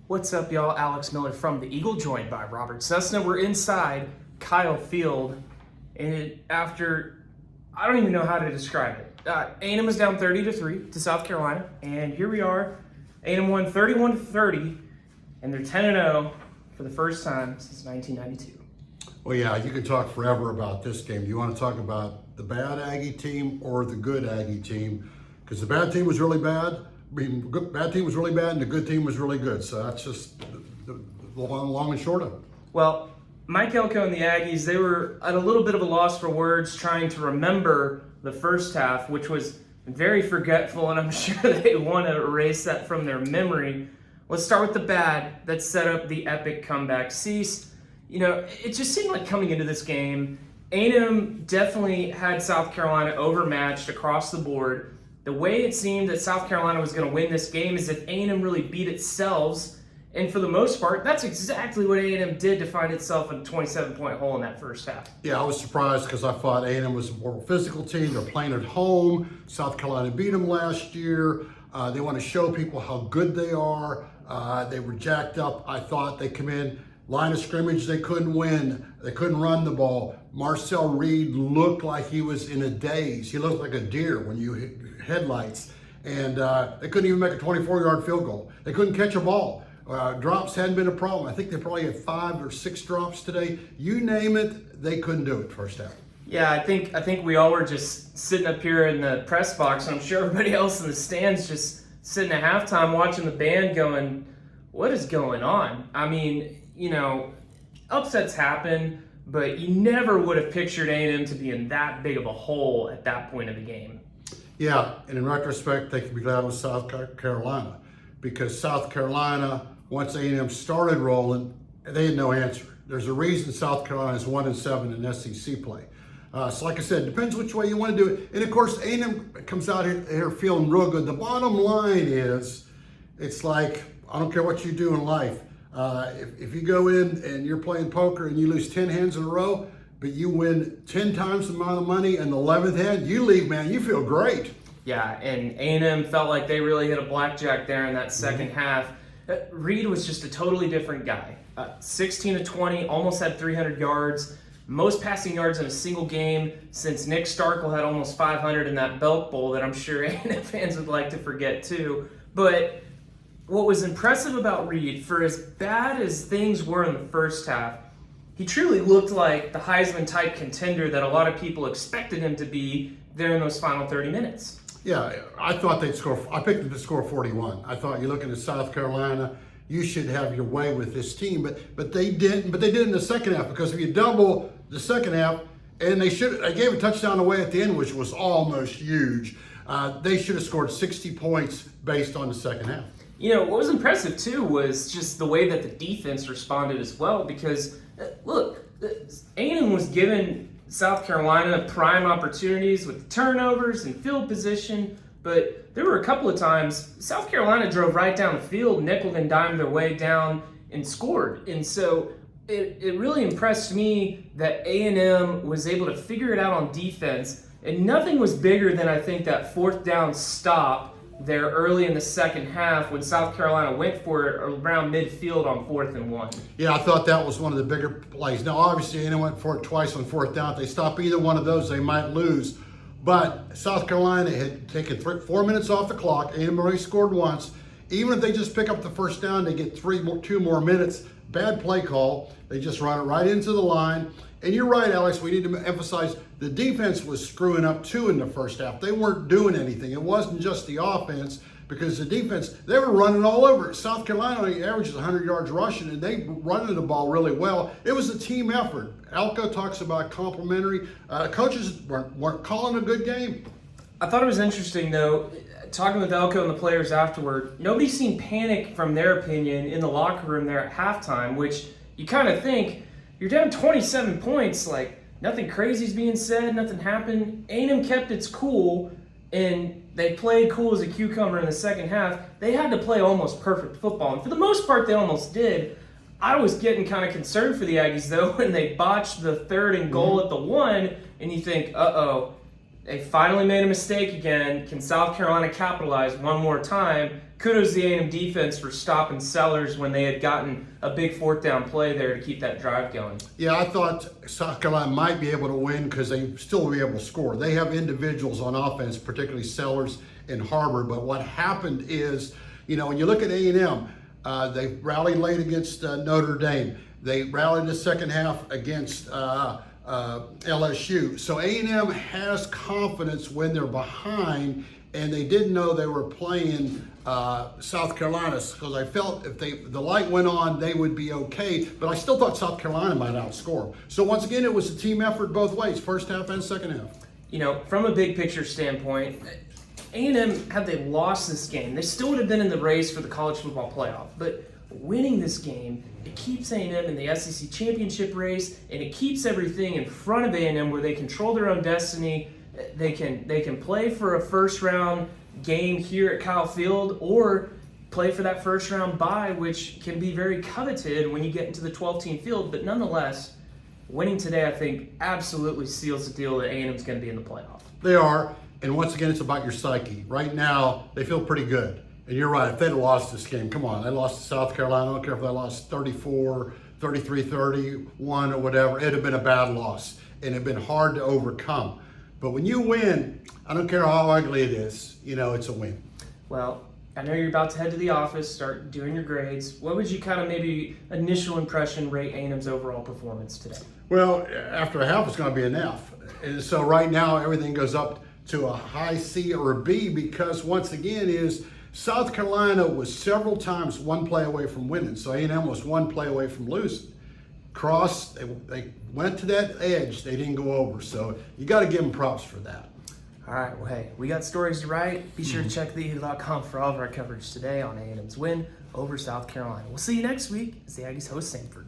What's up, y'all? Alex Miller from the Eagle, joined by Robert Cessna. We're inside Kyle Field, and after, I don't even know how to describe it. A&M was down 30-3 to South Carolina, and here we are. A&M won 31-30, and they're 10-0 for the first time since 1992. Well, yeah, you could talk forever about this game. You want to talk about the bad Aggie team or the good Aggie team? Because the bad team was really bad. Bad team was really bad, and the good team was really good. So that's just the long and short of it. Well, Mike Elko and the Aggies, they were at a little bit of a loss for words trying to remember the first half, which was very forgetful, and I'm sure they want to erase that from their memory. Let's start with the bad that set up the epic comeback. Cease, it just seemed like coming into this game, A&M definitely had South Carolina overmatched across the board. The way it seemed that South Carolina was going to win this game is if A&M really beat itself, and for the most part, that's exactly what A&M did to find itself in a 27-point hole in that first half. Yeah, I was surprised because I thought A&M was a more physical team. They're playing at home. South Carolina beat them last year. They want to show people how good they are. They were jacked up. I thought they come in, line of scrimmage, they couldn't win. They couldn't run the ball. Marcel Reed looked like he was in a daze. He looked like a deer when you hit headlights. And they couldn't even make a 24-yard field goal. They couldn't catch a ball. Drops hadn't been a problem. I think they probably had 5 or 6 drops today. You name it, they couldn't do it first half. Yeah, I think we all were just sitting up here in the press box, and I'm sure everybody else in the stands just sitting at halftime watching the band going, what is going on? I mean, upsets happen, but you never would have pictured A&M to be in that big of a hole at that point of the game. Yeah, and in retrospect, they can be glad with South Carolina, because South Carolina, once A&M started rolling, they had no answer. There's a reason South Carolina is 1-7 in SEC play. So like I said, depends which way you want to do it. And of course, A&M comes out here feeling real good. The bottom line is, it's like, I don't care what you do in life. If you go in and you're playing poker and you lose 10 hands in a row, but you win 10 times the amount of money in the 11th hand, you leave, man, you feel great. Yeah, and A&M felt like they really hit a blackjack there in that second half. Reed was just a totally different guy. 16-20, almost had 300 yards. Most passing yards in a single game since Nick Starkel had almost 500 in that Belk Bowl that I'm sure A&M fans would like to forget too. But what was impressive about Reed, for as bad as things were in the first half, he truly looked like the Heisman-type contender that a lot of people expected him to be there in those final 30 minutes. Yeah, I thought they'd score. I picked them to score 41. I thought you're looking at South Carolina, you should have your way with this team, but they didn't. But they did in the second half, because if you double the second half, and they gave a touchdown away at the end, which was almost huge. They should have scored 60 points based on the second half. What was impressive too was just the way that the defense responded as well, because look, A&M was given South Carolina prime opportunities with turnovers and field position, but there were a couple of times South Carolina drove right down the field, nickel and dimed their way down and scored. And so it really impressed me that A&M was able to figure it out on defense, and nothing was bigger than, I think, that fourth down stop there early in the second half when South Carolina went for it around midfield on 4th and 1. Yeah, I thought that was one of the bigger plays. Now, obviously, A&M went for it twice on 4th down. If they stop either one of those, they might lose. But South Carolina had taken 4 minutes off the clock. A&M already scored once. Even if they just pick up the first down, they get 2 more minutes. Bad play call. They just run it right into the line. And you're right, Alex, we need to emphasize the defense was screwing up too in the first half. They weren't doing anything. It wasn't just the offense, because the defense, they were running all over. South Carolina only averages 100 yards rushing, and they running the ball really well. It was a team effort. Elko talks about complimentary. Coaches weren't calling a good game. I thought it was interesting, though, talking with Elko and the players afterward, nobody seemed panicked from their opinion in the locker room there at halftime, which you kind of think, you're down 27 points, like nothing crazy's being said, nothing happened. A&M kept its cool, and they played cool as a cucumber in the second half. They had to play almost perfect football, and for the most part, they almost did. I was getting kind of concerned for the Aggies, though, when they botched the 3rd and goal at the 1, and you think, uh-oh, They finally made a mistake again. Can South Carolina capitalize one more time? Kudos to the A&M defense for stopping Sellers when they had gotten a big fourth down play there to keep that drive going. Yeah, I thought South Carolina might be able to win because they still will be able to score. They have individuals on offense, particularly Sellers and Harbor. But what happened is, when you look at A&M, they rallied late against Notre Dame. They rallied the second half against LSU. So A&M has confidence when they're behind, and they didn't know they were playing South Carolina, because I felt if the light went on, they would be okay. But I still thought South Carolina might outscore. So once again, it was a team effort both ways, first half and second half. From a big picture standpoint, A&M, had they lost this game, they still would have been in the race for the college football playoff. But winning this game, it keeps A&M in the SEC championship race, and it keeps everything in front of A&M where they control their own destiny. They can play for a first round game here at Kyle Field, or play for that first round bye, which can be very coveted when you get into the 12-team field. But nonetheless, winning today, I think, absolutely seals the deal that A&M is going to be in the playoff. They are, and once again, it's about your psyche. Right now, they feel pretty good. And you're right, if they'd lost this game, come on, they lost to South Carolina, I don't care if they lost 34, 33, 31 or whatever, it'd have been a bad loss, and it'd been hard to overcome. But when you win, I don't care how ugly it is, it's a win. Well, I know you're about to head to the office, start doing your grades. What would you kind of maybe initial impression rate A&M's overall performance today? Well, after a half, it's going to be an F. And so right now, everything goes up to a high C or a B, because once again South Carolina was several times one play away from winning. So A&M was one play away from losing. They went to that edge, they didn't go over. So you got to give them props for that. All right, well, hey, we got stories to write. Be sure to check theeagle.com for all of our coverage today on A&M's win over South Carolina. We'll see you next week as the Aggies host Samford.